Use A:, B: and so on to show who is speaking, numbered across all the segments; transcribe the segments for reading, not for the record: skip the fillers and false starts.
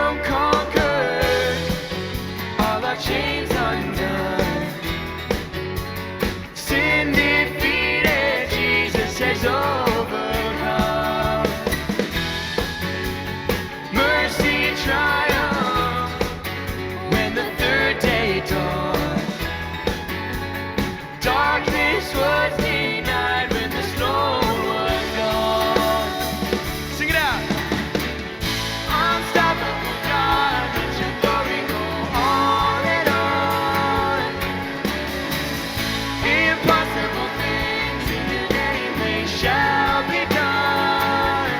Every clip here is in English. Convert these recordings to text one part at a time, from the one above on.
A: kingdom conquered, all our chains undone. Sin defeated, Jesus has overcome. Mercy triumphed when the third day dawned. Darkness was denied when the stone was gone. Sing it out. Unstoppable God, let your glory go on and on. Impossible things in your name, they shall be done.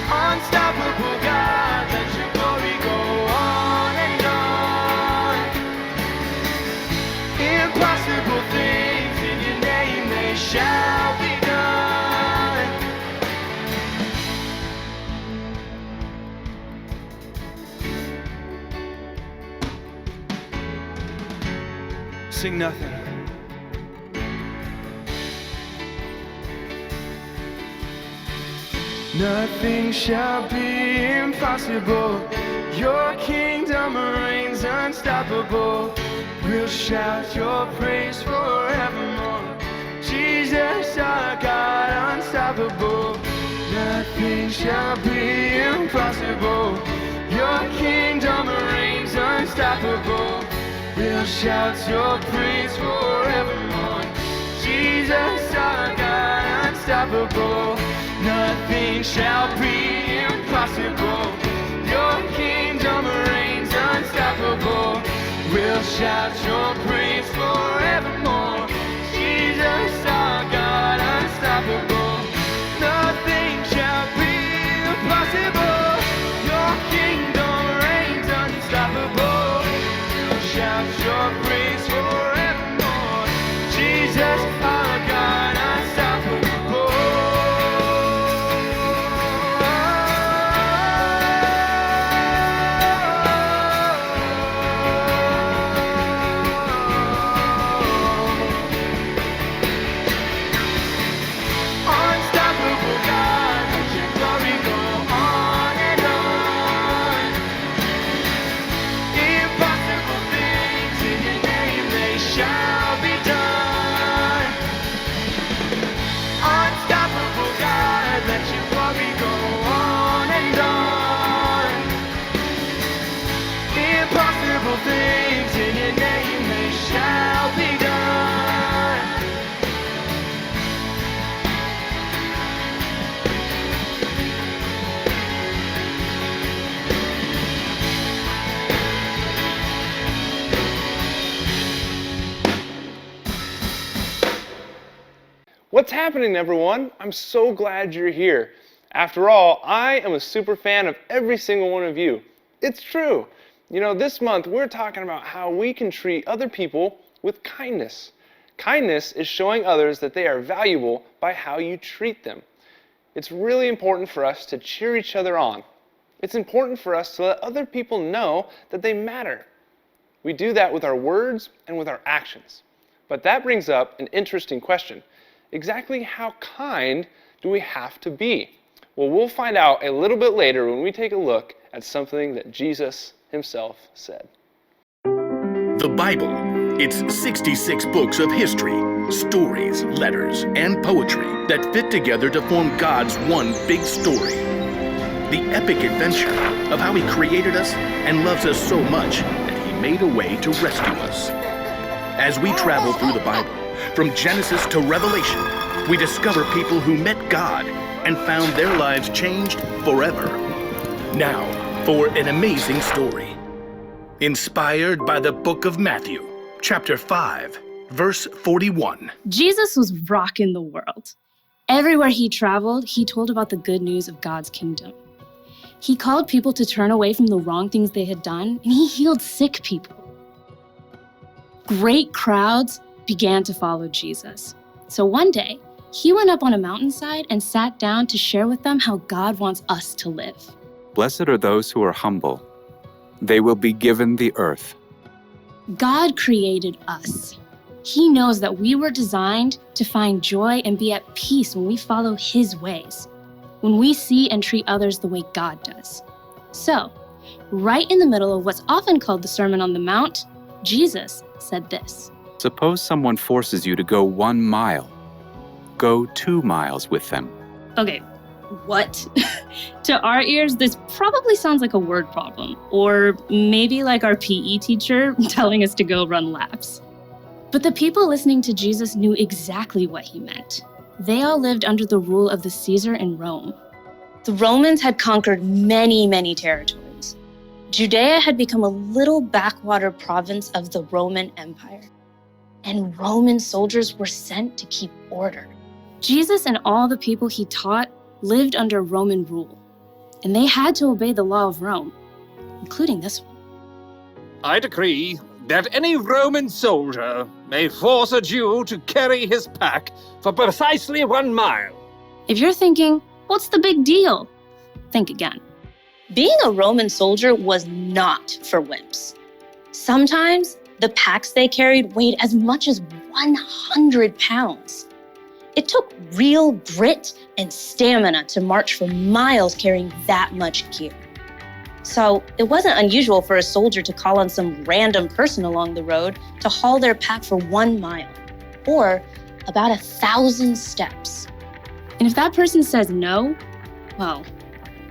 A: Unstoppable God, let your glory go on and on. Impossible things in your name, they shall be done. Sing nothing. Nothing shall be impossible. Your kingdom reigns unstoppable. We'll shout your praise forevermore. Jesus, our God, unstoppable. Nothing shall be impossible. Your kingdom reigns unstoppable. We'll shout your praise forevermore. Jesus, our God, unstoppable. Nothing shall be impossible. Your kingdom reigns unstoppable. We'll shout your praise forevermore. Jesus, our God, unstoppable. Nothing shall be impossible. Your kingdom reigns unstoppable. We'll shout your praise forevermore. Jesus, our God, unstoppable. Unstoppable God, let your glory go on and on. Impossible things in your name, they shall be done. Unstoppable God, let your glory go on and on. Impossible things in your name, they shall be done.
B: What's happening, everyone? I'm so glad you're here. After all, I am a super fan of every single one of you. It's true. You know, this month we're talking about how we can treat other people with kindness. Kindness is showing others that they are valuable by how you treat them. It's really important for us to cheer each other on. It's important for us to let other people know that they matter. We do that with our words and with our actions. But that brings up an interesting question. Exactly how kind do we have to be? Well, we'll find out a little bit later when we take a look at something that Jesus himself said.
C: The Bible. It's 66 books of history, stories, letters, and poetry that fit together to form God's one big story. The epic adventure of how He created us and loves us so much that He made a way to rescue us. As we travel through the Bible, from Genesis to Revelation, we discover people who met God and found their lives changed forever. Now, for an amazing story. Inspired by the book of Matthew, chapter 5, verse 41.
D: Jesus was rocking the world. Everywhere he traveled, he told about the good news of God's kingdom. He called people to turn away from the wrong things they had done, and he healed sick people. Great crowds began to follow Jesus. So one day, he went up on a mountainside and sat down to share with them how God wants us to live.
E: Blessed are those who are humble. They will be given the earth.
D: God created us. He knows that we were designed to find joy and be at peace when we follow His ways, when we see and treat others the way God does. So, right in the middle of what's often called the Sermon on the Mount, Jesus said this.
E: Suppose someone forces you to go 1 mile. Go 2 miles with them.
D: Okay, what? To our ears, this probably sounds like a word problem, or maybe like our PE teacher telling us to go run laps. But the people listening to Jesus knew exactly what he meant. They all lived under the rule of the Caesar in Rome. The Romans had conquered many, many territories. Judea had become a little backwater province of the Roman Empire. And Roman soldiers were sent to keep order. Jesus and all the people he taught lived under Roman rule, and they had to obey the law of Rome, including this one.
F: I decree that any Roman soldier may force a Jew to carry his pack for precisely 1 mile.
D: If you're thinking, what's the big deal? Think again. Being a Roman soldier was not for wimps. Sometimes the packs they carried weighed as much as 100 pounds. It took real grit and stamina to march for miles carrying that much gear. So it wasn't unusual for a soldier to call on some random person along the road to haul their pack for 1 mile, or about 1,000 steps. And if that person says no, well,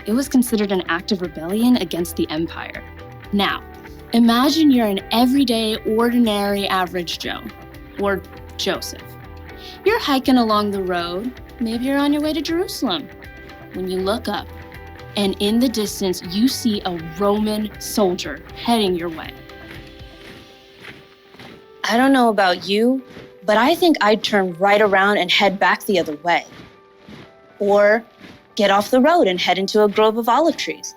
D: it was considered an act of rebellion against the empire. Now, imagine you're an everyday, ordinary, average Joe, or Joseph. You're hiking along the road, maybe you're on your way to Jerusalem, when you look up, and in the distance you see a Roman soldier heading your way. I don't know about you, but I think I'd turn right around and head back the other way. Or get off the road and head into a grove of olive trees.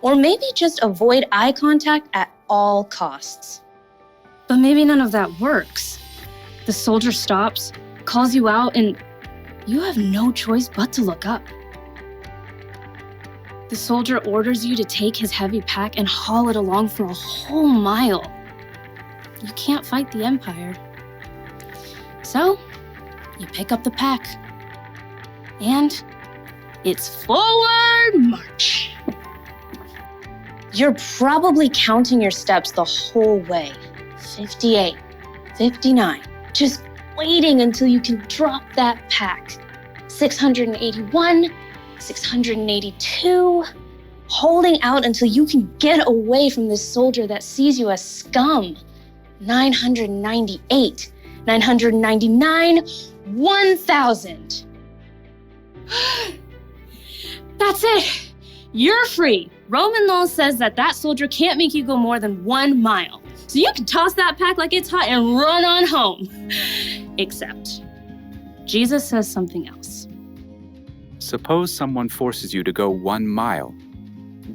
D: Or maybe just avoid eye contact at all costs. But maybe none of that works. The soldier stops, calls you out, and you have no choice but to look up. The soldier orders you to take his heavy pack and haul it along for a whole mile. You can't fight the empire. So, you pick up the pack. And it's forward march. You're probably counting your steps the whole way. 58, 59, just waiting until you can drop that pack. 681, 682, holding out until you can get away from this soldier that sees you as scum. 998, 999, 1,000. That's it. You're free. Roman law says that soldier can't make you go more than 1 mile. So you can toss that pack like it's hot and run on home. Except, Jesus says something else.
E: Suppose someone forces you to go 1 mile.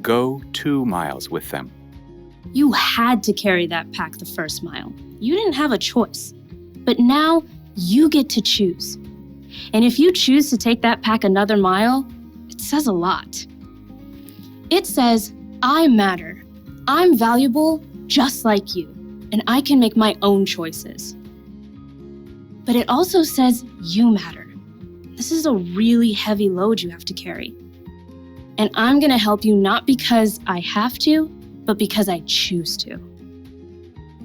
E: Go 2 miles with them.
D: You had to carry that pack the first mile. You didn't have a choice. But now you get to choose. And if you choose to take that pack another mile, it says a lot. It says, I matter. I'm valuable just like you, and I can make my own choices. But it also says you matter. This is a really heavy load you have to carry. And I'm gonna help you not because I have to, but because I choose to.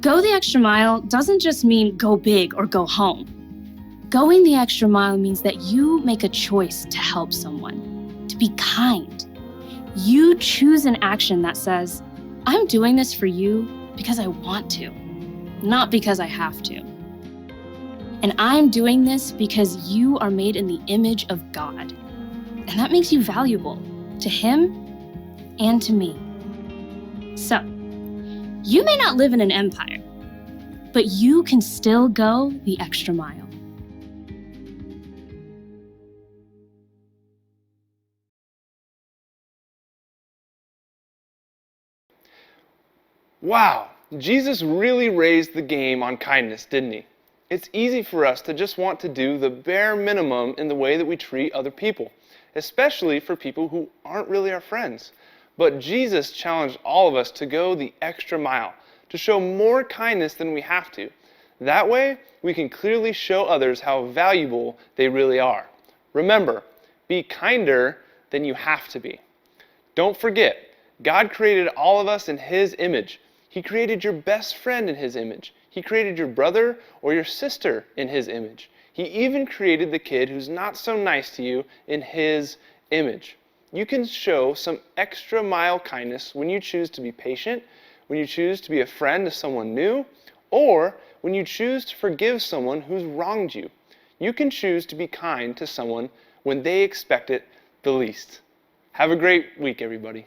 D: Go the extra mile doesn't just mean go big or go home. Going the extra mile means that you make a choice to help someone, to be kind. You choose an action that says, I'm doing this for you because I want to, not because I have to. And I'm doing this because you are made in the image of God. And that makes you valuable to Him and to me. So, you may not live in an empire, but you can still go the extra mile.
B: Wow, Jesus really raised the game on kindness, didn't he? It's easy for us to just want to do the bare minimum in the way that we treat other people, especially for people who aren't really our friends. But Jesus challenged all of us to go the extra mile, to show more kindness than we have to. That way, we can clearly show others how valuable they really are. Remember, be kinder than you have to be. Don't forget, God created all of us in His image. He created your best friend in His image. He created your brother or your sister in His image. He even created the kid who's not so nice to you in His image. You can show some extra mile kindness when you choose to be patient, when you choose to be a friend to someone new, or when you choose to forgive someone who's wronged you. You can choose to be kind to someone when they expect it the least. Have a great week, everybody.